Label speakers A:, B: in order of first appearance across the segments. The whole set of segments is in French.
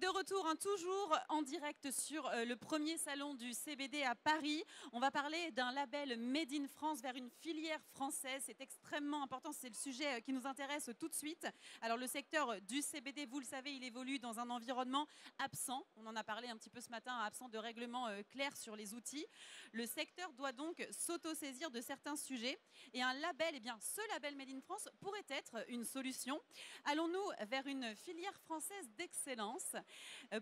A: de retour, hein, toujours en direct sur le premier salon du CBD à Paris. On va parler d'un label Made in France vers une filière française. C'est extrêmement important, c'est le sujet qui nous intéresse tout de suite. Alors le secteur du CBD, vous le savez, il évolue dans un environnement absent. On en a parlé un petit peu ce matin, absent de règlement clair sur les outils. Le secteur doit donc s'autosaisir de certains sujets. Et un label, eh bien, ce label Made in France pourrait être une solution. Allons-nous vers une filière française d'excellence?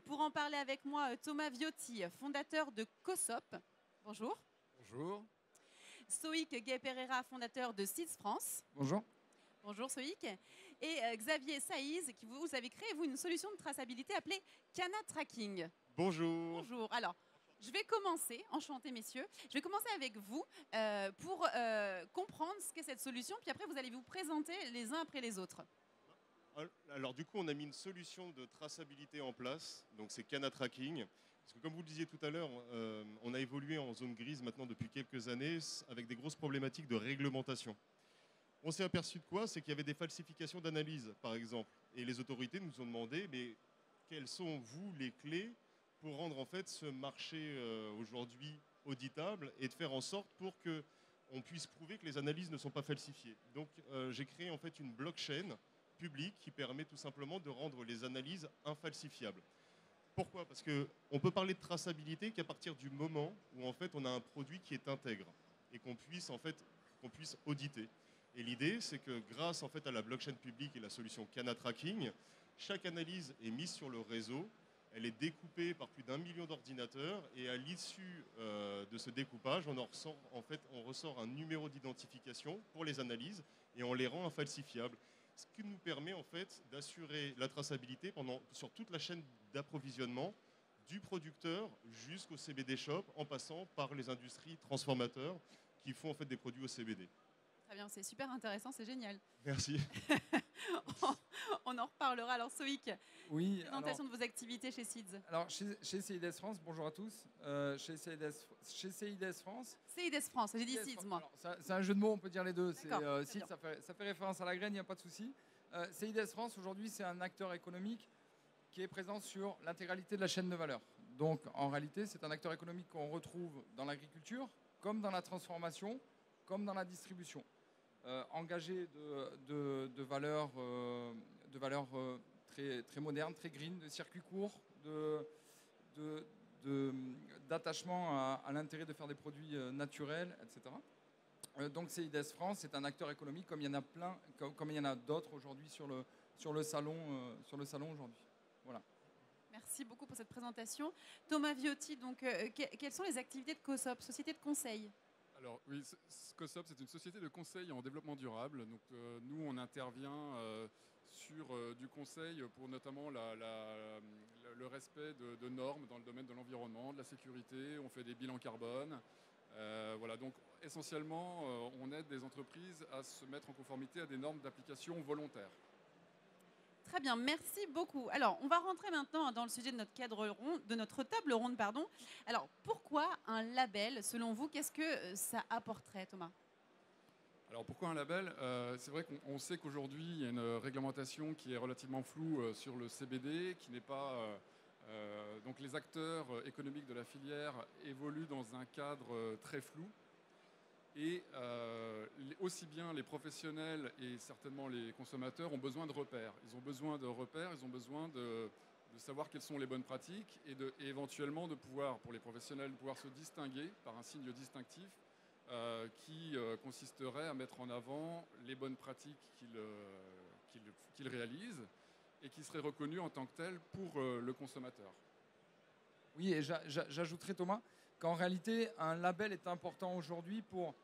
A: Pour en parler avec moi, Thomas Viotti, fondateur de COSOP. Bonjour.
B: Bonjour.
A: Soïc Gay-Pereira, fondateur de Seeds France.
B: Bonjour.
A: Bonjour Soïc. Et Xavier Saïz, qui vous avez créé vous une solution de traçabilité appelée Cana Tracking.
B: Bonjour.
A: Bonjour. Alors, je vais commencer, enchanté messieurs, je vais commencer avec vous pour comprendre ce qu'est cette solution, puis après vous allez vous présenter les uns après les autres.
B: Alors du coup, on a mis une solution de traçabilité en place, donc c'est Cana Tracking. Parce que comme vous le disiez tout à l'heure, on a évolué en zone grise maintenant depuis quelques années avec des grosses problématiques de réglementation. On s'est aperçu de quoi? C'est qu'il y avait des falsifications d'analyse, par exemple. Et les autorités nous ont demandé, mais quelles sont, vous, les clés pour rendre en fait ce marché aujourd'hui auditable et de faire en sorte pour que on puisse prouver que les analyses ne sont pas falsifiées. Donc j'ai créé en fait une blockchain public qui permet tout simplement de rendre les analyses infalsifiables. Pourquoi? Parce qu'on peut parler de traçabilité qu'à partir du moment où en fait on a un produit qui est intègre et qu'on puisse auditer. Et l'idée, c'est que grâce en fait à la blockchain publique et la solution Cana Tracking, chaque analyse est mise sur le réseau, elle est découpée par plus d'1 million d'ordinateurs et à l'issue de ce découpage, on ressort un numéro d'identification pour les analyses et on les rend infalsifiables. Ce qui nous permet en fait d'assurer la traçabilité sur toute la chaîne d'approvisionnement du producteur jusqu'au CBD shop en passant par les industries transformateurs qui font en fait des produits au CBD.
A: Très bien, c'est super intéressant, c'est génial.
B: Merci.
A: On en reparlera. Alors Soïc,
C: Oui,
A: présentation de vos activités chez Seeds.
C: Alors chez CIDES France, bonjour à tous. Chez CIDES France.
A: CIDES France, j'ai dit Seeds moi.
C: C'est un jeu de mots, on peut dire les deux.
A: Seeds,
C: ça fait référence à la graine, il n'y a pas de souci. CIDES France, aujourd'hui, c'est un acteur économique qui est présent sur l'intégralité de la chaîne de valeur. Donc en réalité, c'est un acteur économique qu'on retrouve dans l'agriculture, comme dans la transformation, comme dans la distribution. Engagé de valeurs très modernes, très green, de circuits courts, d'attachement à l'intérêt de faire des produits naturels, etc. Donc CIDES France, c'est un acteur économique comme il y en a plein, comme il y en a d'autres aujourd'hui sur le salon aujourd'hui. Voilà.
A: Merci beaucoup pour cette présentation. Thomas Viotti, donc, quelles sont les activités de COSOP, société de conseil?
D: Alors oui, COSOP, c'est une société de conseil en développement durable. Donc nous, on intervient sur du conseil pour notamment le respect de normes dans le domaine de l'environnement, de la sécurité. On fait des bilans carbone. Voilà, donc essentiellement, on aide des entreprises à se mettre en conformité à des normes d'application volontaires.
A: Très bien, merci beaucoup. Alors, on va rentrer maintenant dans le sujet de notre table ronde, pardon. Alors, pourquoi un label, selon vous? Qu'est-ce que ça apporterait, Thomas?
D: Alors, pourquoi un label? C'est vrai qu'on sait qu'aujourd'hui, il y a une réglementation qui est relativement floue sur le CBD, qui n'est pas... donc, les acteurs économiques de la filière évoluent dans un cadre très flou. Et aussi bien les professionnels et certainement les consommateurs ont besoin de repères. Ils ont besoin de repères, ils ont besoin de savoir quelles sont les bonnes pratiques et éventuellement de pouvoir, pour les professionnels, de pouvoir se distinguer par un signe distinctif qui consisterait à mettre en avant les bonnes pratiques qu'ils réalisent et qui seraient reconnues en tant que telles pour le consommateur.
C: Oui, et j'ajouterais, Thomas, qu'en réalité, un label est important aujourd'hui pour,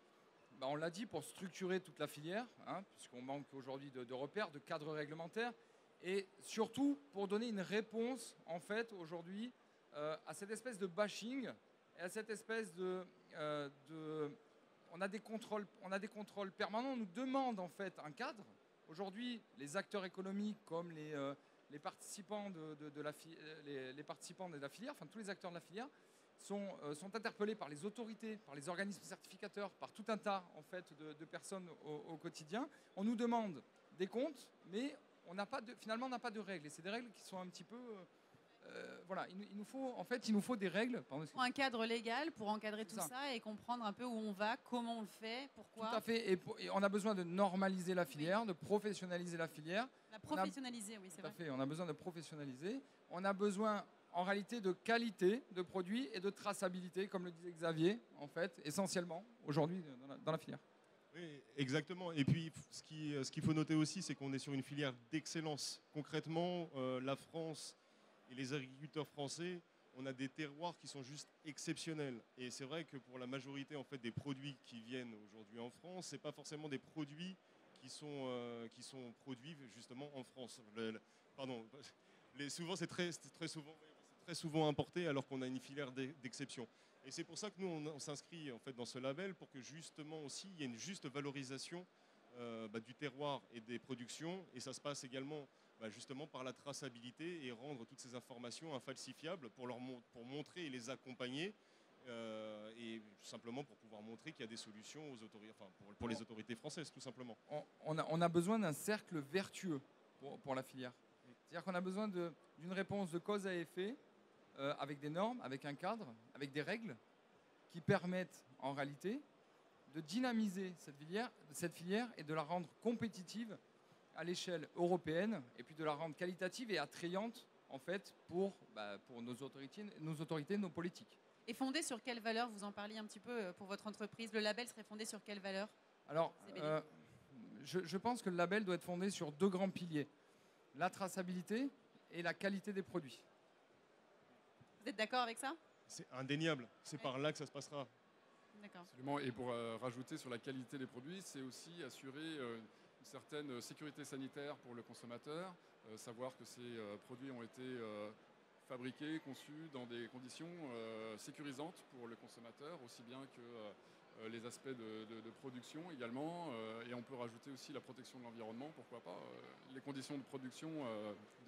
C: on l'a dit, pour structurer toute la filière, puisqu'on manque aujourd'hui de repères, de cadres réglementaires, et surtout pour donner une réponse, en fait, aujourd'hui, à cette espèce de bashing, et à cette espèce on a des contrôles permanents, on nous demande en fait un cadre. Aujourd'hui, les acteurs économiques comme les participants de la filière, enfin tous les acteurs de la filière, sont interpellés par les autorités, par les organismes certificateurs, par tout un tas en fait, de personnes au quotidien. On nous demande des comptes, mais finalement on n'a pas de règles. Et c'est des règles qui sont un petit peu voilà, il nous faut des règles. Pardon,
A: Un cadre légal pour encadrer tout
C: Ça.
A: ça et comprendre un peu où on va, comment on le fait, pourquoi.
C: Tout à fait. Et on a besoin de normaliser la filière, de professionnaliser la filière.
A: La professionnaliser, oui, c'est
C: Tout à
A: vrai.
C: fait. On a besoin de professionnaliser. On a besoin, en réalité, de qualité de produits et de traçabilité, comme le disait Xavier, en fait, essentiellement aujourd'hui dans la filière.
B: Oui, exactement. Et puis, ce qu'il faut noter aussi, c'est qu'on est sur une filière d'excellence. Concrètement, la France et les agriculteurs français, on a des terroirs qui sont juste exceptionnels. Et c'est vrai que pour la majorité en fait, des produits qui viennent aujourd'hui en France, ce n'est pas forcément des produits qui sont produits justement en France. Souvent, c'est très souvent importé alors qu'on a une filière d'exception. Et c'est pour ça que nous, on s'inscrit en fait, dans ce label pour que justement aussi, il y ait une juste valorisation du terroir et des productions. Et ça se passe également justement par la traçabilité et rendre toutes ces informations infalsifiables pour montrer et les accompagner et simplement pour pouvoir montrer qu'il y a des solutions pour les autorités françaises, tout simplement.
C: On a besoin d'un cercle vertueux pour la filière. C'est-à-dire qu'on a besoin d'une réponse de cause à effet avec des normes, avec un cadre, avec des règles qui permettent en réalité de dynamiser cette filière et de la rendre compétitive à l'échelle européenne et puis de la rendre qualitative et attrayante en fait pour nos autorités, nos politiques.
A: Et fondé sur quelle valeur? Vous en parliez un petit peu pour votre entreprise. Le label serait fondé sur quelle valeur?
C: Alors, je pense que le label doit être fondé sur 2 grands piliers. La traçabilité et la qualité des produits.
A: Vous êtes d'accord avec ça?
B: C'est indéniable. C'est par là que ça se passera.
A: D'accord.
D: Absolument. Et pour rajouter sur la qualité des produits, c'est aussi assurer une certaine sécurité sanitaire pour le consommateur, savoir que ces produits ont été fabriqués, conçus dans des conditions sécurisantes pour le consommateur, aussi bien que les aspects de production également. Et on peut rajouter aussi la protection de l'environnement, pourquoi pas, les conditions de production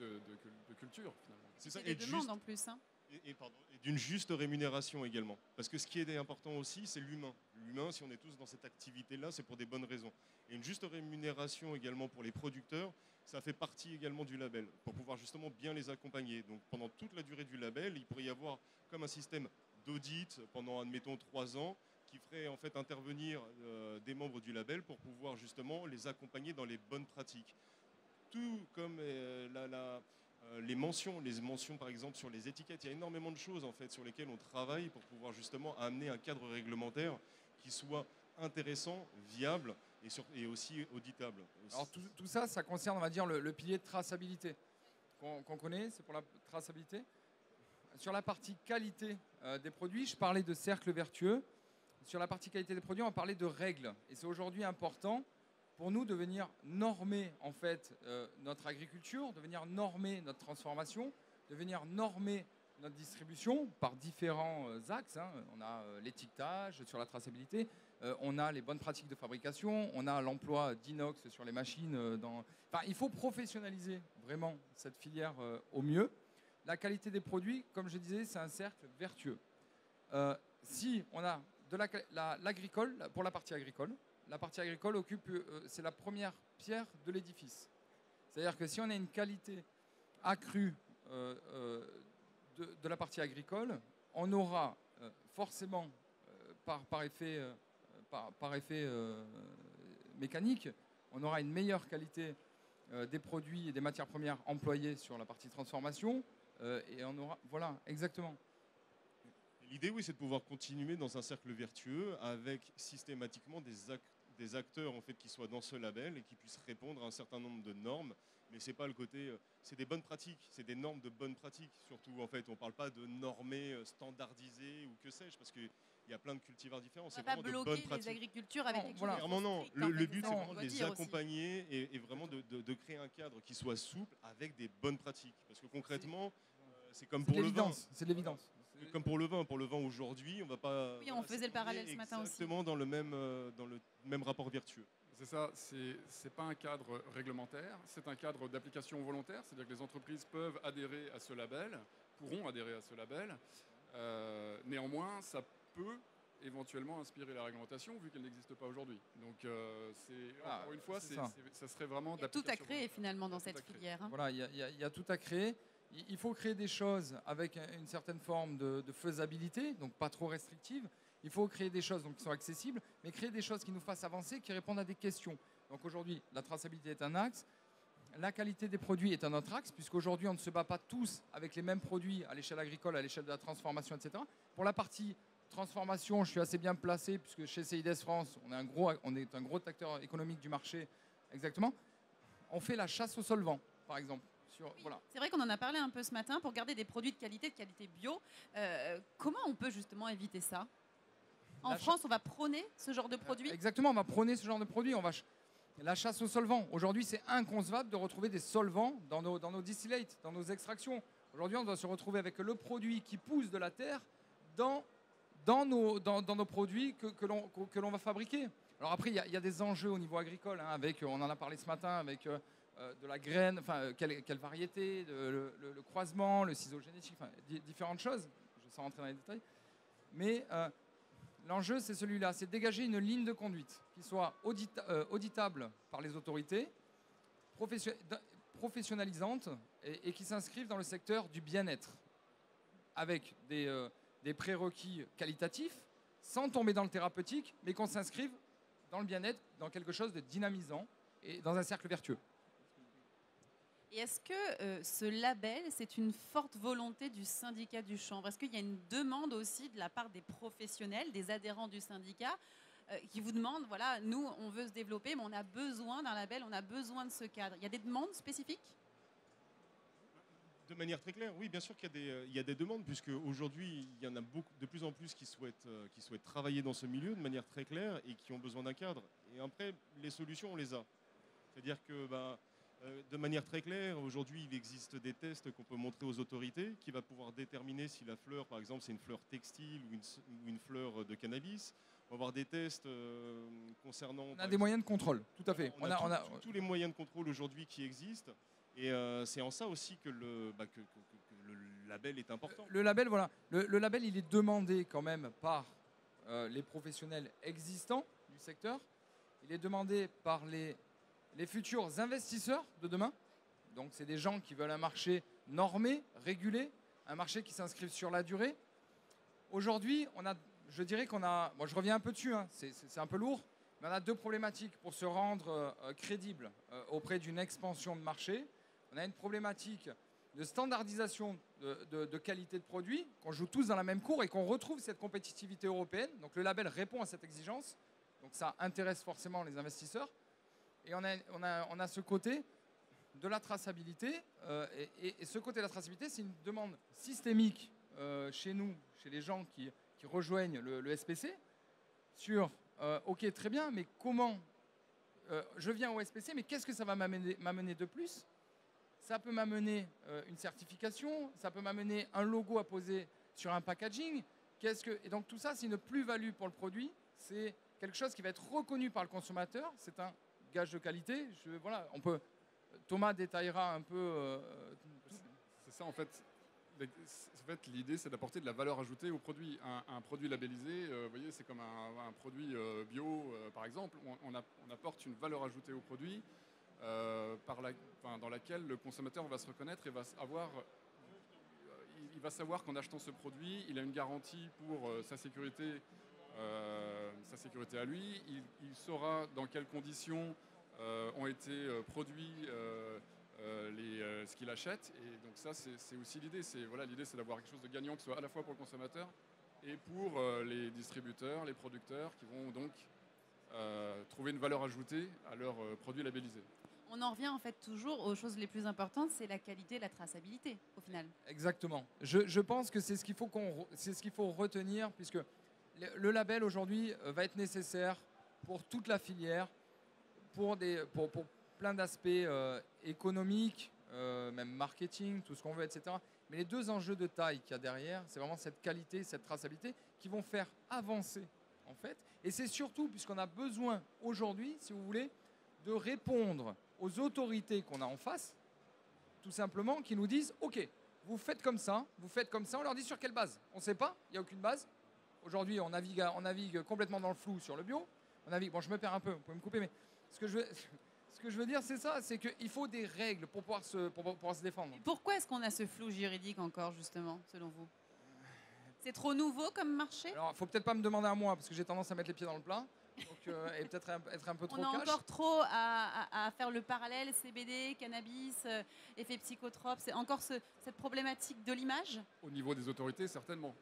D: de culture finalement.
B: C'est ça.
A: Et des demandes en plus. Hein.
B: Et d'une juste rémunération également. Parce que ce qui est important aussi, c'est l'humain. L'humain, si on est tous dans cette activité-là, c'est pour des bonnes raisons. Et une juste rémunération également pour les producteurs, ça fait partie également du label, pour pouvoir justement bien les accompagner. Donc pendant toute la durée du label, il pourrait y avoir comme un système d'audit pendant, admettons, 3 ans, qui ferait en fait intervenir des membres du label pour pouvoir justement les accompagner dans les bonnes pratiques. Tout comme les mentions par exemple sur les étiquettes, il y a énormément de choses en fait sur lesquelles on travaille pour pouvoir justement amener un cadre réglementaire qui soit intéressant, viable et aussi auditable.
C: Alors tout ça, ça concerne, on va dire, le pilier de traçabilité qu'on connaît, c'est pour la traçabilité. Sur la partie qualité des produits, je parlais de cercle vertueux. Sur la partie qualité des produits, on parlait de règles. Et c'est aujourd'hui important pour nous de venir normer en fait notre agriculture, de venir normer notre transformation, de venir normer notre distribution par différents axes. Hein. On a l'étiquetage sur la traçabilité, on a les bonnes pratiques de fabrication, on a l'emploi d'inox sur les machines. Enfin, il faut professionnaliser vraiment cette filière au mieux. La qualité des produits, comme je disais, c'est un cercle vertueux. Si on a de l'agricole, pour la partie agricole occupe, c'est la première pierre de l'édifice. C'est-à-dire que si on a une qualité accrue de la partie agricole, on aura forcément, par effet mécanique, on aura une meilleure qualité des produits et des matières premières employées sur la partie transformation. Et on aura, voilà, exactement.
B: L'idée, oui, c'est de pouvoir continuer dans un cercle vertueux avec systématiquement des acteurs en fait, qui soient dans ce label et qui puissent répondre à un certain nombre de normes. Mais c'est pas le côté, c'est des bonnes pratiques, c'est des normes de bonnes pratiques. Surtout, en fait, on parle pas de normer, standardiser ou que sais-je, parce qu'il y a plein de cultivars différents.
A: On ne va pas bloquer les agricultures avec quelque chose.
B: Vraiment non. Le but, c'est vraiment de les accompagner
A: aussi.
B: et vraiment de créer un cadre qui soit souple avec des bonnes pratiques. Parce que concrètement, c'est comme pour le vin.
C: C'est de l'évidence.
B: Comme pour le vin aujourd'hui, on va pas.
A: Oui, on faisait le parallèle ce matin aussi.
B: Exactement dans le même rapport vertueux.
D: C'est ça, c'est pas un cadre réglementaire, c'est un cadre d'application volontaire, c'est-à-dire que les entreprises peuvent adhérer à ce label, pourront adhérer à ce label. Néanmoins, ça peut éventuellement inspirer la réglementation vu qu'elle n'existe pas aujourd'hui. Donc, encore une fois, ça serait vraiment
A: d'application. Il y a tout à créer finalement dans cette filière. Hein.
C: Voilà, il y a tout à créer. Il faut créer des choses avec une certaine forme de faisabilité, donc pas trop restrictive. Il faut créer des choses donc, qui sont accessibles, mais créer des choses qui nous fassent avancer, qui répondent à des questions. Donc aujourd'hui, la traçabilité est un axe. La qualité des produits est un autre axe, puisqu'aujourd'hui, on ne se bat pas tous avec les mêmes produits à l'échelle agricole, à l'échelle de la transformation, etc. Pour la partie transformation, je suis assez bien placé, puisque chez CIDES France, on est un gros acteur économique du marché, exactement. On fait la chasse aux solvants, par exemple. Voilà.
A: C'est vrai qu'on en a parlé un peu ce matin, pour garder des produits de qualité bio. Comment on peut justement éviter ça? En France, on va prôner ce genre de produit?
C: Exactement, on va prôner ce genre de produit. La chasse aux solvants. Aujourd'hui, c'est inconcevable de retrouver des solvants dans nos distillates, dans nos extractions. Aujourd'hui, on doit se retrouver avec le produit qui pousse de la terre dans nos produits que l'on va fabriquer. Alors après, il y a des enjeux au niveau agricole, hein, on en a parlé ce matin, avec de la graine, enfin, quelle variété, le croisement, le ciseau génétique, enfin, différentes choses. Je sans rentrer dans les détails. Mais l'enjeu, c'est celui-là, c'est de dégager une ligne de conduite qui soit auditable par les autorités, professionnalisante et qui s'inscrive dans le secteur du bien-être, avec des prérequis qualitatifs, sans tomber dans le thérapeutique, mais qu'on s'inscrive dans le bien-être, dans quelque chose de dynamisant et dans un cercle vertueux.
A: Et est-ce que ce label, c'est une forte volonté du syndicat du chanvre? Est-ce qu'il y a une demande aussi de la part des professionnels, des adhérents du syndicat, qui vous demandent, voilà, nous, on veut se développer, mais on a besoin d'un label, on a besoin de ce cadre? Il y a des demandes spécifiques?
B: De manière très claire, oui, bien sûr qu'il y a des demandes, puisque aujourd'hui, il y en a de plus en plus qui souhaitent travailler dans ce milieu de manière très claire et qui ont besoin d'un cadre. Et après, les solutions, on les a. C'est-à-dire que, de manière très claire, aujourd'hui, il existe des tests qu'on peut montrer aux autorités qui va pouvoir déterminer si la fleur, par exemple, c'est une fleur textile ou une fleur de cannabis. On va avoir des tests concernant...
C: On a des moyens de contrôle, tout à fait.
B: On a tous les moyens de contrôle aujourd'hui qui existent. Et c'est en ça aussi que le label est important.
C: Le label, voilà. Le label, il est demandé quand même par les professionnels existants du secteur. Il est demandé par les futurs investisseurs de demain. Donc, c'est des gens qui veulent un marché normé, régulé, un marché qui s'inscrive sur la durée. Aujourd'hui, je dirais qu'on a... Bon, je reviens un peu dessus, hein, c'est un peu lourd, mais on a deux problématiques pour se rendre crédible auprès d'une expansion de marché. On a une problématique de standardisation de qualité de produit, qu'on joue tous dans la même cour et qu'on retrouve cette compétitivité européenne. Donc, le label répond à cette exigence. Donc, ça intéresse forcément les investisseurs. Et on a ce côté de la traçabilité. Et ce côté de la traçabilité, c'est une demande systémique chez nous, chez les gens qui rejoignent le SPC, sur OK, très bien, mais comment je viens au SPC, mais qu'est-ce que ça va m'amener de plus? Ça peut m'amener une certification, ça peut m'amener un logo à poser sur un packaging. Et donc tout ça, c'est une plus-value pour le produit. C'est quelque chose qui va être reconnu par le consommateur. C'est un gage de qualité. Voilà, Thomas détaillera un peu.
D: C'est ça en fait. L'idée, c'est d'apporter de la valeur ajoutée au produit. Un produit labellisé, vous voyez, c'est comme un produit bio, par exemple. On apporte une valeur ajoutée au produit dans laquelle le consommateur va se reconnaître et il va savoir qu'en achetant ce produit, il a une garantie pour sa sécurité à lui. Il saura dans quelles conditions ont été produits ce qu'il achète. Et donc ça, c'est aussi l'idée. L'idée, c'est d'avoir quelque chose de gagnant, que ce soit à la fois pour le consommateur et pour les distributeurs, les producteurs, qui vont donc trouver une valeur ajoutée à leurs produits labellisés.
A: On en revient en fait toujours aux choses les plus importantes, c'est la qualité et la traçabilité au final.
C: Exactement. Je pense que c'est ce qu'il faut retenir, puisque le label aujourd'hui va être nécessaire pour toute la filière, pour plein d'aspects économiques, même marketing, tout ce qu'on veut, etc. Mais les deux enjeux de taille qu'il y a derrière, c'est vraiment cette qualité, cette traçabilité qui vont faire avancer en fait. Et c'est surtout, puisqu'on a besoin aujourd'hui, si vous voulez, de répondre aux autorités qu'on a en face, tout simplement, qui nous disent « Ok, vous faites comme ça, on leur dit sur quelle base? On ne sait pas, il n'y a aucune base. Aujourd'hui, on navigue complètement dans le flou sur le bio. Bon, je me perds un peu, vous pouvez me couper, mais ce Ce que je veux dire, c'est ça, c'est qu'il faut des règles pour pouvoir se défendre.
A: Pourquoi est-ce qu'on a ce flou juridique encore, justement, selon vous? C'est trop nouveau comme marché?
C: Alors, il ne faut peut-être pas me demander à moi, parce que j'ai tendance à mettre les pieds dans le plat, donc, et peut-être être un peu trop
A: On a
C: cash.
A: encore trop à faire le parallèle CBD, cannabis, effet psychotrope. C'est encore cette problématique de l'image?
D: Au niveau des autorités, certainement.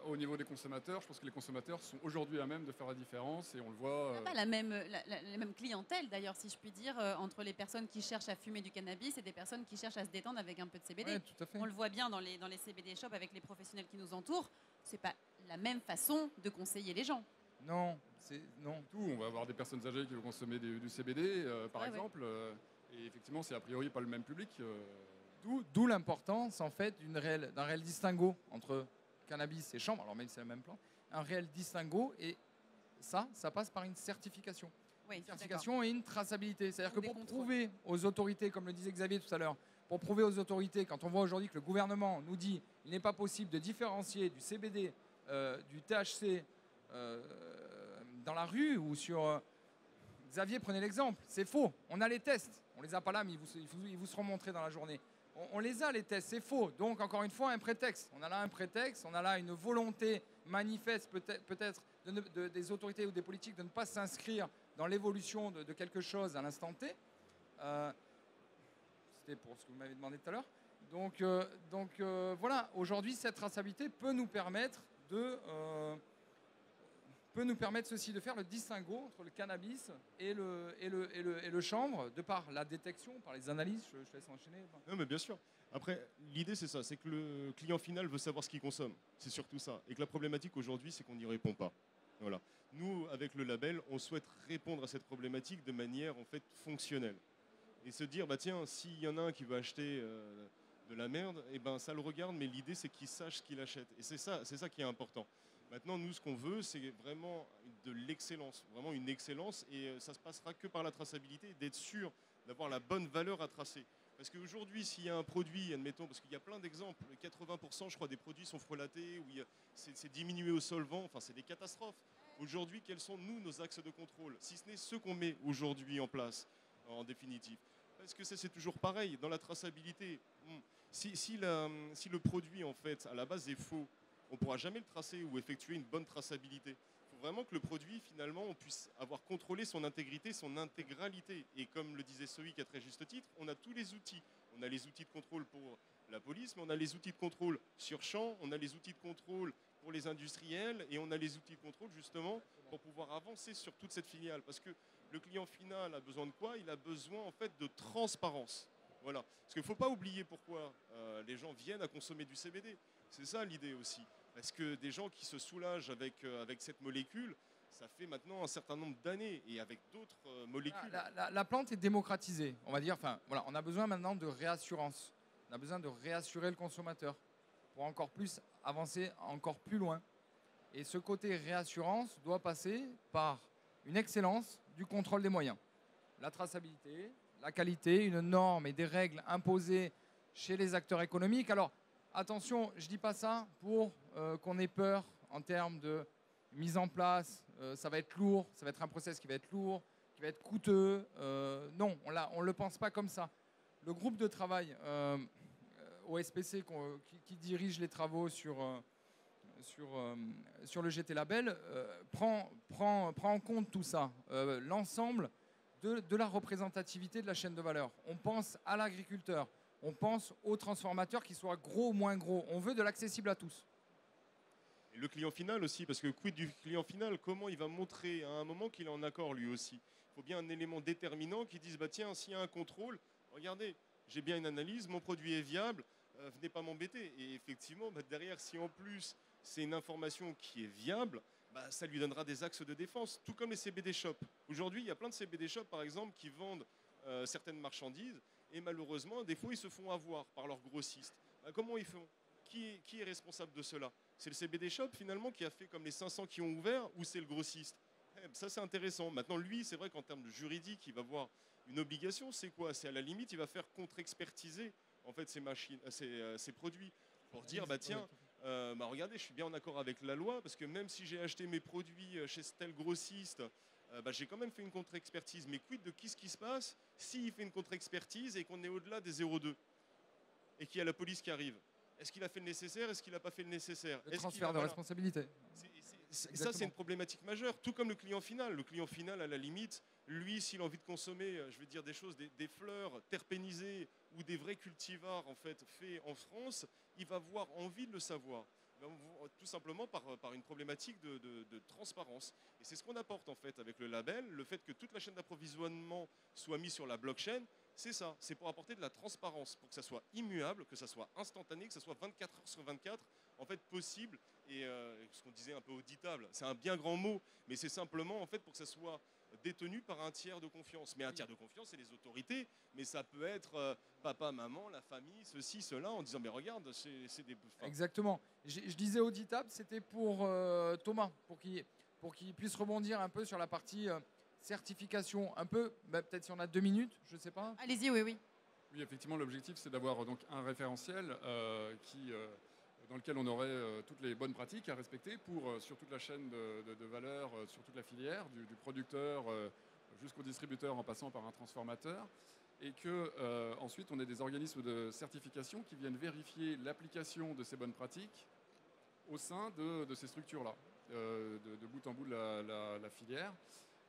D: Au niveau des consommateurs, je pense que les consommateurs sont aujourd'hui à même de faire la différence et on le voit.
A: Il n'y a pas la même clientèle, d'ailleurs, si je puis dire, entre les personnes qui cherchent à fumer du cannabis et des personnes qui cherchent à se détendre avec un peu de CBD.
C: Ouais, tout à fait.
A: On le voit bien dans les CBD shops avec les professionnels qui nous entourent. C'est pas la même façon de conseiller les gens.
C: Non.
D: Tout, on va avoir des personnes âgées qui vont consommer du CBD, par exemple. Et effectivement, c'est a priori pas le même public.
C: D'où l'importance, en fait, d'un réel distinguo entre cannabis et chanvre, alors même si c'est la même plante, un réel distinguo, et ça passe par une certification.
A: Oui,
C: Une certification et une traçabilité. C'est-à-dire que
A: Des
C: pour
A: contrôles.
C: prouver aux autorités, comme le disait Xavier tout à l'heure, pour prouver aux autorités, quand on voit aujourd'hui que le gouvernement nous dit qu'il n'est pas possible de différencier du CBD, du THC dans la rue ou sur... Xavier, prenez l'exemple, c'est faux. On a les tests. On les a pas là, mais ils vous seront montrés dans la journée. On les a, les tests, c'est faux. Donc, encore une fois, un prétexte. On a là un prétexte, on a là une volonté manifeste peut-être des autorités ou des politiques de ne pas s'inscrire dans l'évolution de quelque chose à l'instant T. C'était pour ce que vous m'avez demandé tout à l'heure. Donc voilà, aujourd'hui, cette traçabilité peut nous permettre ceci, de faire le distinguo entre le cannabis et le chanvre, de par la détection, par les analyses. Je laisse enchaîner.
B: Non, mais bien sûr. Après, l'idée, c'est ça, c'est que le client final veut savoir ce qu'il consomme. C'est surtout ça. Et que la problématique aujourd'hui, c'est qu'on n'y répond pas. Voilà. Nous, avec le label, on souhaite répondre à cette problématique de manière en fait fonctionnelle. Et se dire, bah tiens, s'il y en a un qui veut acheter de la merde, eh ben ça le regarde, mais l'idée, c'est qu'il sache ce qu'il achète. Et c'est ça qui est important. Maintenant, nous, ce qu'on veut, c'est vraiment de l'excellence, vraiment une excellence, et ça se passera que par la traçabilité, d'être sûr d'avoir la bonne valeur à tracer. Parce qu'aujourd'hui, s'il y a un produit, admettons, parce qu'il y a plein d'exemples, 80% je crois des produits sont frelatés, ou c'est diminué au solvant, enfin c'est des catastrophes. Aujourd'hui, quels sont nous nos axes de contrôle, si ce n'est ceux qu'on met aujourd'hui en place, en définitive? Parce que ça c'est toujours pareil, dans la traçabilité, si le produit en fait à la base est faux, on ne pourra jamais le tracer ou effectuer une bonne traçabilité. Il faut vraiment que le produit, finalement, on puisse avoir contrôlé son intégrité, son intégralité. Et comme le disait Soïc à très juste titre, on a tous les outils. On a les outils de contrôle pour la police, mais on a les outils de contrôle sur champ, on a les outils de contrôle pour les industriels, et on a les outils de contrôle, justement, pour pouvoir avancer sur toute cette filiale. Parce que le client final a besoin de quoi? Il a besoin, en fait, de transparence. Voilà. Parce qu'il ne faut pas oublier pourquoi les gens viennent à consommer du CBD. C'est ça l'idée aussi. Parce que des gens qui se soulagent avec cette molécule, ça fait maintenant un certain nombre d'années, et avec d'autres molécules.
C: La plante est démocratisée, on va dire. Enfin, voilà, on a besoin maintenant de réassurance. On a besoin de réassurer le consommateur pour encore plus avancer encore plus loin. Et ce côté réassurance doit passer par une excellence du contrôle des moyens. La traçabilité, la qualité, une norme et des règles imposées chez les acteurs économiques. Alors, attention, je ne dis pas ça pour qu'on ait peur en termes de mise en place. Ça va être lourd, ça va être un process qui va être lourd, qui va être coûteux. Non, on ne le pense pas comme ça. Le groupe de travail au SPC qui dirige les travaux sur le GT Label prend en compte tout ça, l'ensemble de la représentativité de la chaîne de valeur. On pense à l'agriculteur, on pense aux transformateurs, qui soient gros ou moins gros. On veut de l'accessible à tous.
B: Et le client final aussi, parce que quid du client final, comment il va montrer à un moment qu'il est en accord lui aussi? Il faut bien un élément déterminant qui dise, bah tiens, s'il y a un contrôle, regardez, j'ai bien une analyse, mon produit est viable, venez pas m'embêter. Et effectivement, bah derrière, si en plus c'est une information qui est viable, bah ça lui donnera des axes de défense, tout comme les CBD shops. Aujourd'hui, il y a plein de CBD shops, par exemple, qui vendent certaines marchandises, et malheureusement, des fois, ils se font avoir par leurs grossistes. Bah, comment ils font? Qui est responsable de cela? C'est le CBD shop, finalement, qui a fait comme les 500 qui ont ouvert, ou c'est le grossiste? Ça, c'est intéressant. Maintenant, lui, c'est vrai qu'en termes de juridique, il va avoir une obligation. C'est quoi? C'est à la limite, il va faire contre-expertiser en fait, ces produits pour dire, bah tiens, regardez, je suis bien en accord avec la loi, parce que même si j'ai acheté mes produits chez tel grossiste bah, j'ai quand même fait une contre-expertise. Mais quid de ce qui se passe s'il fait une contre-expertise et qu'on est au-delà des 0,2 et qu'il y a la police qui arrive? Est-ce qu'il a fait le nécessaire? Est-ce qu'il n'a pas fait le nécessaire?
C: Le transfert de responsabilité.
B: Ça, c'est une problématique majeure, tout comme le client final. Le client final, à la limite, lui, s'il a envie de consommer, je vais dire des choses, des fleurs terpénisées ou des vrais cultivars en fait, faits en France, il va avoir envie de le savoir. Tout simplement par une problématique de transparence. Et c'est ce qu'on apporte en fait avec le label, le fait que toute la chaîne d'approvisionnement soit mise sur la blockchain. C'est ça, c'est pour apporter de la transparence, pour que ça soit immuable, que ça soit instantané, que ça soit 24 heures sur 24, en fait possible, et ce qu'on disait un peu auditable, c'est un bien grand mot, mais c'est simplement en fait pour que ça soit détenu par un tiers de confiance. Mais un tiers de confiance, c'est les autorités, mais ça peut être papa, maman, la famille, ceci, cela, en disant mais regarde, c'est des... Enfin,
C: exactement. Je disais auditable, c'était pour Thomas, pour qu'il puisse rebondir un peu sur la partie... certification, un peu, bah, peut-être si on a 2 minutes, je ne sais pas.
A: Allez-y, oui, oui.
D: Oui, effectivement, l'objectif, c'est d'avoir donc un référentiel dans lequel on aurait toutes les bonnes pratiques à respecter sur toute la chaîne de valeur, sur toute la filière, du producteur jusqu'au distributeur en passant par un transformateur. Et qu'ensuite, on ait des organismes de certification qui viennent vérifier l'application de ces bonnes pratiques au sein de ces structures-là, de bout en bout de la filière.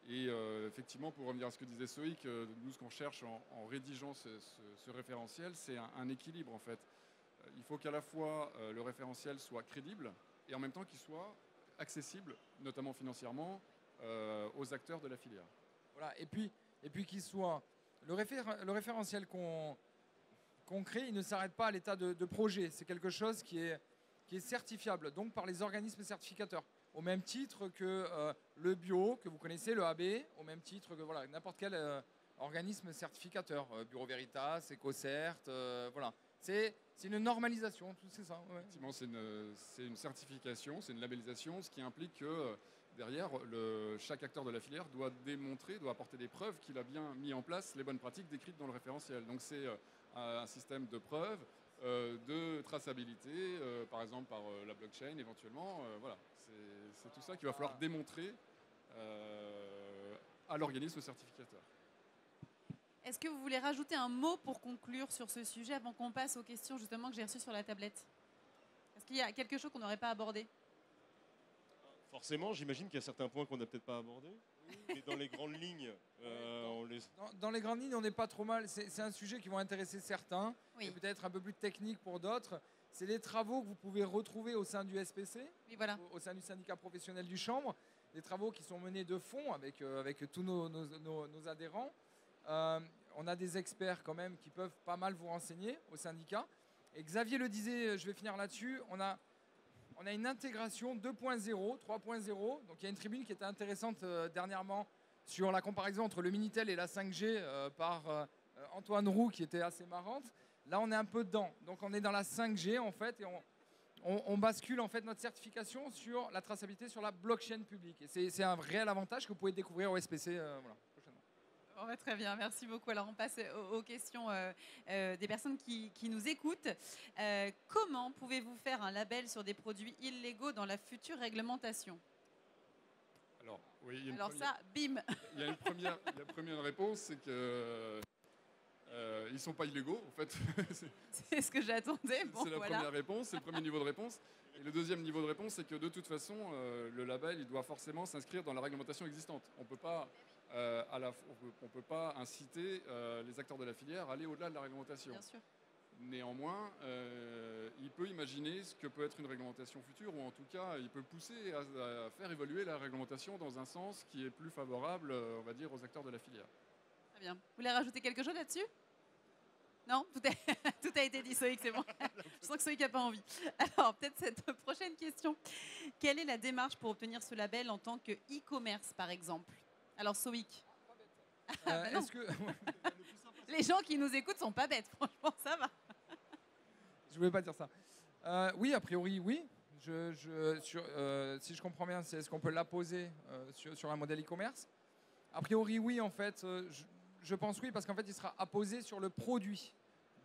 D: Et effectivement, pour revenir à ce que disait Soïc, nous, ce qu'on cherche en rédigeant ce référentiel, c'est un équilibre, en fait. Il faut qu'à la fois le référentiel soit crédible et en même temps qu'il soit accessible, notamment financièrement, aux acteurs de la filière.
C: Voilà, et puis qu'il soit... Le référentiel qu'on crée, il ne s'arrête pas à l'état de projet. C'est quelque chose qui est certifiable, donc par les organismes certificateurs. Au même titre que le bio, que vous connaissez, le AB, au même titre que voilà, n'importe quel organisme certificateur, Bureau Veritas, EcoCert, voilà. C'est une normalisation, tout c'est ça. Ouais.
D: Effectivement, c'est une certification, c'est une labellisation, ce qui implique que derrière, chaque acteur de la filière doit démontrer, doit apporter des preuves qu'il a bien mis en place les bonnes pratiques décrites dans le référentiel. Donc c'est un système de preuves, de traçabilité, par exemple par la blockchain éventuellement. Voilà. C'est tout ça qu'il va falloir démontrer à l'organisme certificateur.
A: Est-ce que vous voulez rajouter un mot pour conclure sur ce sujet avant qu'on passe aux questions justement que j'ai reçues sur la tablette? Est-ce qu'il y a quelque chose qu'on n'aurait pas abordé?
B: Forcément, j'imagine qu'il y a certains points qu'on n'a peut-être pas abordés, mais dans les grandes lignes, on les...
C: Dans les grandes lignes, on n'est pas trop mal. C'est un sujet qui va intéresser certains,
A: oui.
C: Et peut-être un peu plus technique pour d'autres. C'est des travaux que vous pouvez retrouver au sein du SPC,
A: oui, voilà.
C: au sein du syndicat professionnel du Chambre. Des travaux qui sont menés de fond avec tous nos adhérents. On a des experts quand même qui peuvent pas mal vous renseigner au syndicat. Et Xavier le disait, je vais finir là-dessus, on a une intégration 2.0, 3.0. Donc il y a une tribune qui était intéressante dernièrement sur la comparaison entre le Minitel et la 5G par Antoine Roux qui était assez marrante. Là on est un peu dedans. Donc on est dans la 5G en fait et on bascule en fait notre certification sur la traçabilité sur la blockchain publique. Et c'est un réel avantage que vous pouvez découvrir au SPC voilà, prochainement.
A: Oh, bah, très bien, merci beaucoup. Alors on passe aux questions des personnes qui nous écoutent. Comment pouvez-vous faire un label sur des produits illégaux dans la future réglementation?
D: Alors, oui,
A: ça, bim.
D: Il y a la première réponse, c'est que ils ne sont pas illégaux, en fait.
A: C'est ce que j'attendais. Bon,
D: c'est la première réponse, c'est le premier niveau de réponse. Et le deuxième niveau de réponse, c'est que de toute façon, le label, il doit forcément s'inscrire dans la réglementation existante. On ne peut pas inciter les acteurs de la filière à aller au-delà de la réglementation.
A: Bien sûr.
D: Néanmoins, il peut imaginer ce que peut être une réglementation future, ou en tout cas, il peut pousser à faire évoluer la réglementation dans un sens qui est plus favorable, on va dire, aux acteurs de la filière.
A: Très bien. Vous voulez rajouter quelque chose là-dessus? Non, tout a été dit, Soïc, c'est bon. Je sens que Soïc n'a pas envie. Alors, peut-être cette prochaine question. Quelle est la démarche pour obtenir ce label en tant que e-commerce, par exemple? Alors, Soïc.
C: Est-ce que...
A: Les gens qui nous écoutent sont pas bêtes, franchement, ça va.
C: Je voulais pas dire ça. Oui, a priori, oui. Si je comprends bien, est-ce qu'on peut l'apposer sur un modèle e-commerce? A priori, oui, en fait. Je pense oui, parce qu'en fait, il sera apposé sur le produit.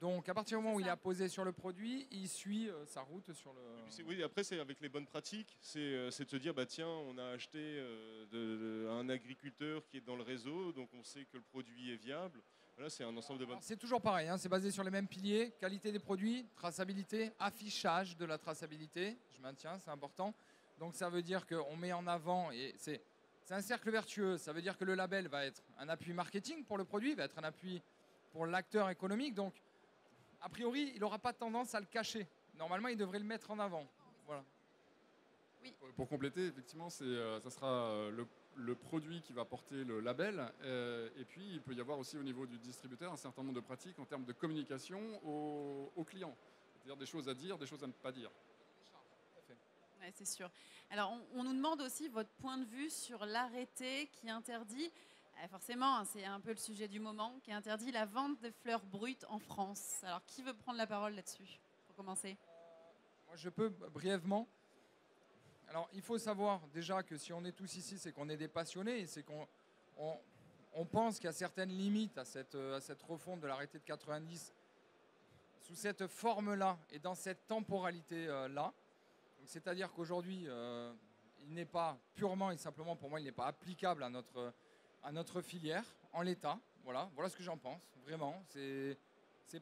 C: Donc à partir du moment où il est posé sur le produit, il suit sa route sur le...
B: Et puis oui, après, c'est avec les bonnes pratiques, c'est de se dire, bah, tiens, on a acheté un agriculteur qui est dans le réseau, donc on sait que le produit est viable. Voilà, c'est un ensemble de bonnes...
C: C'est toujours pareil, hein, c'est basé sur les mêmes piliers, qualité des produits, traçabilité, affichage de la traçabilité, je maintiens, c'est important. Donc ça veut dire qu'on met en avant, et c'est un cercle vertueux, ça veut dire que le label va être un appui marketing pour le produit, va être un appui pour l'acteur économique, donc a priori, il n'aura pas tendance à le cacher. Normalement, il devrait le mettre en avant. Voilà.
A: Oui.
D: Pour compléter, effectivement, ça sera le produit qui va porter le label. Et puis, il peut y avoir aussi au niveau du distributeur un certain nombre de pratiques en termes de communication aux clients. C'est-à-dire des choses à dire, des choses à ne pas dire.
A: Ouais, c'est sûr. Alors, on nous demande aussi votre point de vue sur l'arrêté qui interdit, forcément, c'est un peu le sujet du moment, qui interdit la vente de fleurs brutes en France. Alors, qui veut prendre la parole là-dessus, pour commencer?
C: Moi, je peux brièvement. Alors, il faut savoir déjà que si on est tous ici, c'est qu'on est des passionnés et c'est qu'on pense qu'il y a certaines limites à cette refonte de l'arrêté de 90 sous cette forme-là et dans cette temporalité-là. C'est-à-dire qu'aujourd'hui, il n'est pas purement et simplement, pour moi, il n'est pas applicable à notre filière en l'état. Voilà ce que j'en pense, vraiment.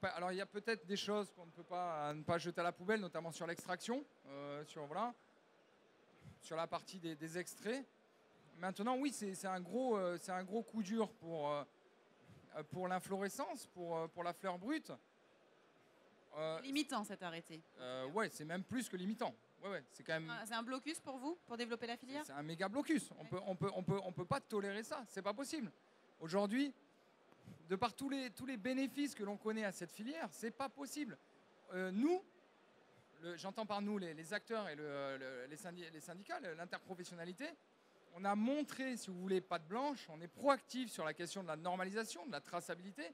C: Alors, il y a peut-être des choses qu'on ne peut pas, ne pas jeter à la poubelle, notamment sur l'extraction, sur la partie des extraits. Maintenant, oui, c'est un gros coup dur pour l'inflorescence, pour la fleur brute.
A: Limitant cet arrêté.
C: Ouais, c'est même plus que limitant. Ouais, c'est quand même.
A: C'est un blocus pour vous, pour développer la filière?
C: C'est un méga blocus. On peut pas tolérer ça. C'est pas possible. Aujourd'hui, de par tous les bénéfices que l'on connaît à cette filière, c'est pas possible. Nous, j'entends par nous les acteurs et les syndicats, l'interprofessionnalité, on a montré, si vous voulez, patte blanche. On est proactif sur la question de la normalisation, de la traçabilité.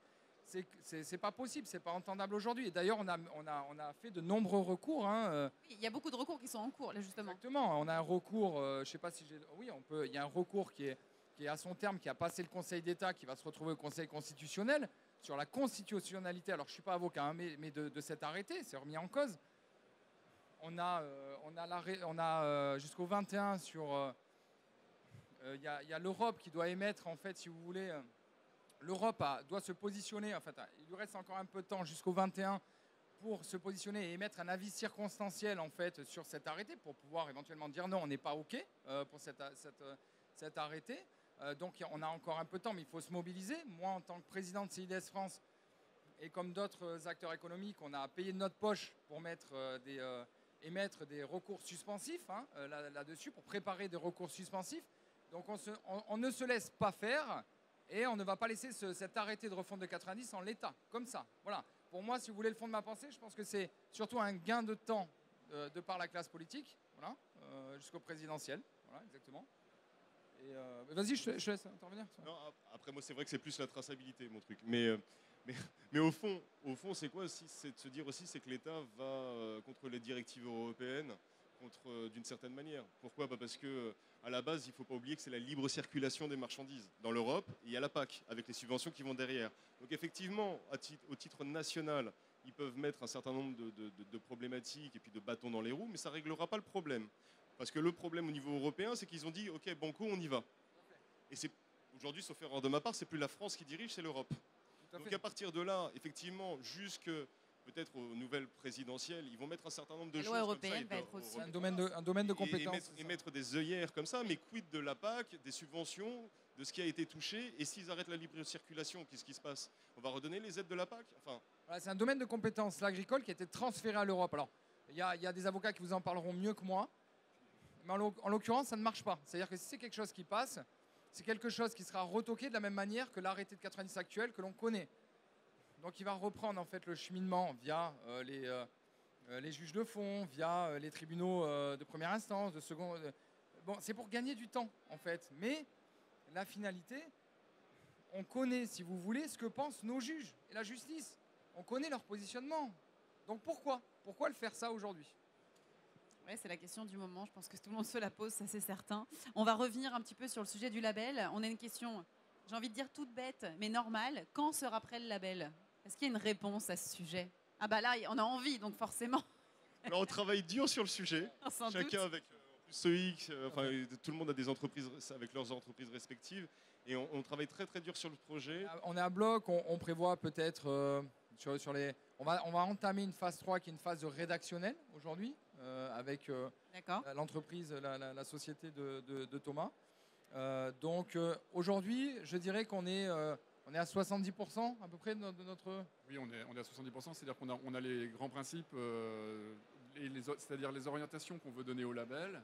C: C'est pas possible, c'est pas entendable aujourd'hui. Et d'ailleurs, on a fait de nombreux recours. Hein.
A: Il y a beaucoup de recours qui sont en cours, là, justement.
C: Exactement. On a un recours, je sais pas si j'ai... Oui, il y a un recours qui est à son terme, qui a passé le Conseil d'État, qui va se retrouver au Conseil constitutionnel sur la constitutionnalité. Alors, je suis pas avocat, hein, mais de cet arrêté, c'est remis en cause. On a jusqu'au 21 sur... Il y a l'Europe qui doit émettre, en fait, si vous voulez... L'Europe doit se positionner, en fait, il lui reste encore un peu de temps jusqu'au 21 pour se positionner et émettre un avis circonstanciel en fait, sur cet arrêté pour pouvoir éventuellement dire non, on n'est pas OK pour cet arrêté. Donc on a encore un peu de temps, mais il faut se mobiliser. Moi, en tant que président de CIDES France et comme d'autres acteurs économiques, on a payé de notre poche pour émettre des recours suspensifs là-dessus, pour préparer des recours suspensifs. Donc on ne se laisse pas faire. Et on ne va pas laisser cet arrêté de refonte de 90 en l'état, comme ça. Voilà. Pour moi, si vous voulez le fond de ma pensée, je pense que c'est surtout un gain de temps de par la classe politique, voilà, jusqu'au présidentiel. Voilà, exactement. Et vas-y, je te laisse intervenir.
B: Non, après, moi, c'est vrai que c'est plus la traçabilité, mon truc. Mais au fond, c'est quoi aussi? C'est de se dire aussi, c'est que l'État va contre les directives européennes, d'une certaine manière. Pourquoi? Parce que à la base, il ne faut pas oublier que c'est la libre circulation des marchandises. Dans l'Europe, il y a la PAC, avec les subventions qui vont derrière. Donc effectivement, au titre national, ils peuvent mettre un certain nombre de problématiques et puis de bâtons dans les roues, mais ça ne réglera pas le problème. Parce que le problème au niveau européen, c'est qu'ils ont dit, OK, banco, on y va. Et aujourd'hui, sauf erreur de ma part, c'est plus la France qui dirige, c'est l'Europe. Donc à partir de là, effectivement, jusque... peut-être aux nouvelles présidentielles, ils vont mettre un certain nombre de choses.
A: La loi européenne
B: comme ça,
A: va être aussi...
C: Un domaine de compétences.
B: Et mettre des œillères comme ça, mais quid de la PAC, des subventions, de ce qui a été touché? Et s'ils arrêtent la libre circulation, qu'est-ce qui se passe? On va redonner les aides de la PAC?
C: Voilà, c'est un domaine de compétences, l'agricole, qui a été transféré à l'Europe. Alors, il y a des avocats qui vous en parleront mieux que moi, mais en l'occurrence, ça ne marche pas. C'est-à-dire que si c'est quelque chose qui passe, c'est quelque chose qui sera retoqué de la même manière que l'arrêté de 90 actuel que l'on connaît. Donc il va reprendre en fait le cheminement via les juges de fond, via les tribunaux de première instance, de seconde. Bon, c'est pour gagner du temps en fait. Mais la finalité, on connaît, si vous voulez, ce que pensent nos juges et la justice. On connaît leur positionnement. Donc pourquoi le faire ça aujourd'hui?
A: Oui, c'est la question du moment. Je pense que tout le monde se la pose, ça c'est certain. On va revenir un petit peu sur le sujet du label. On a une question, j'ai envie de dire toute bête, mais normale. Quand sera prêt le label? Est-ce qu'il y a une réponse à ce sujet? Ah bah là, on a envie, donc forcément.
B: Alors, on travaille dur sur le sujet,
A: Sans doute.
B: chacun avec Stoïc, tout le monde a des entreprises avec leurs entreprises respectives, et on travaille très très dur sur le projet.
C: On est à bloc, on prévoit peut-être sur les. On va entamer une phase 3 qui est une phase de rédactionnel aujourd'hui avec
A: D'accord.
C: l'entreprise, la société de Thomas. Donc aujourd'hui, je dirais qu'on est à 70% à peu près de notre.
D: Oui, on est à 70%, c'est-à-dire qu'on a les grands principes, c'est-à-dire les orientations qu'on veut donner au label.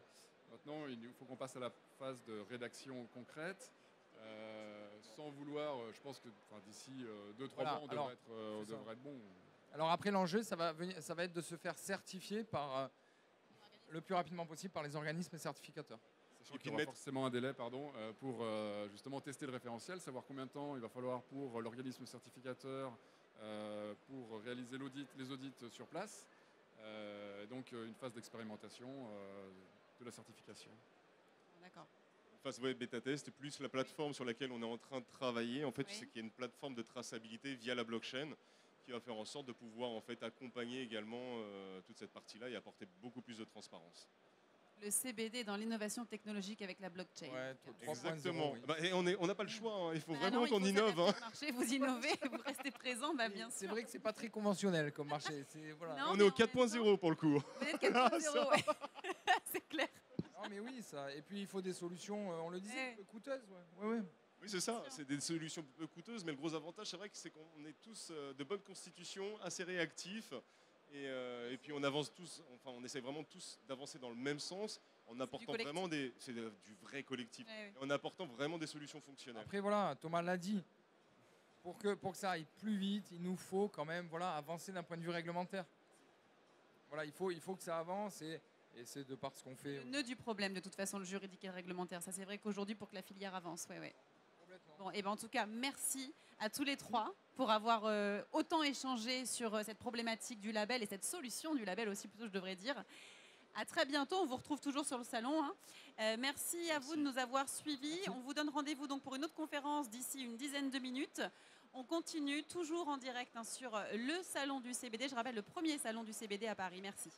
D: Maintenant, il faut qu'on passe à la phase de rédaction concrète. Sans vouloir, je pense que d'ici 2-3 mois, on devrait être bon.
C: Alors après, l'enjeu, ça va être de se faire certifier par, le plus rapidement possible par les organismes certificateurs.
D: Sachant qu'il y aura forcément un délai pour justement tester le référentiel, savoir combien de temps il va falloir pour l'organisme certificateur pour réaliser les audits sur place. Donc une phase d'expérimentation de la certification.
A: D'accord.
B: Phase web bêta test, plus la plateforme sur laquelle on est en train de travailler, en fait,
A: Oui.
B: c'est qu'il y a une plateforme de traçabilité via la blockchain qui va faire en sorte de pouvoir en fait accompagner également toute cette partie-là et apporter beaucoup plus de transparence.
A: Le CBD dans l'innovation technologique avec la blockchain.
C: Ouais, 3.0,
B: Exactement.
C: oui.
B: Et on n'a pas le choix, hein. Il faut
A: Ah
B: vraiment
A: non, il
B: qu'on
A: faut
B: innove.
A: s'adapter au marché, vous innovez, vous restez présent, bah bien
C: C'est
A: sûr.
C: vrai que c'est pas très conventionnel comme marché. Voilà.
A: Non,
B: On
A: mais
B: est au
A: en même temps-
B: 4.0 pour le coup.
A: Vous êtes 4.0, ouais. C'est clair.
C: Non, mais oui, ça. Et puis il faut des solutions, on le disait,
A: Ouais.
C: peu coûteuses. Ouais.
B: Oui, c'est ça. C'est des solutions peu coûteuses, mais le gros avantage, c'est vrai que c'est qu'on est tous de bonne constitution, assez réactifs. Et puis on avance tous, on essaie vraiment tous d'avancer dans le même sens en apportant
A: collectif.
B: vraiment du vrai collectif,
A: Ouais, ouais.
B: et en apportant vraiment des solutions fonctionnelles.
C: Après, voilà, Thomas l'a dit. Pour que ça aille plus vite, il nous faut quand même avancer d'un point de vue réglementaire. Voilà, il faut que ça avance et c'est de par ce qu'on fait.
A: Le nœud du problème, de toute façon, le juridique et le réglementaire. Ça, c'est vrai qu'aujourd'hui, pour que la filière avance, ouais.
C: Complètement.
A: Bon, et ben en tout cas, merci à tous les trois pour avoir autant échangé sur cette problématique du label et cette solution du label aussi, plutôt, je devrais dire. À très bientôt. On vous retrouve toujours sur le salon. Merci à vous de nous avoir suivis.
C: Merci.
A: On vous donne rendez-vous donc pour une autre conférence d'ici une dizaine de minutes. On continue toujours en direct sur le salon du CBD. Je rappelle, le premier salon du CBD à Paris. Merci.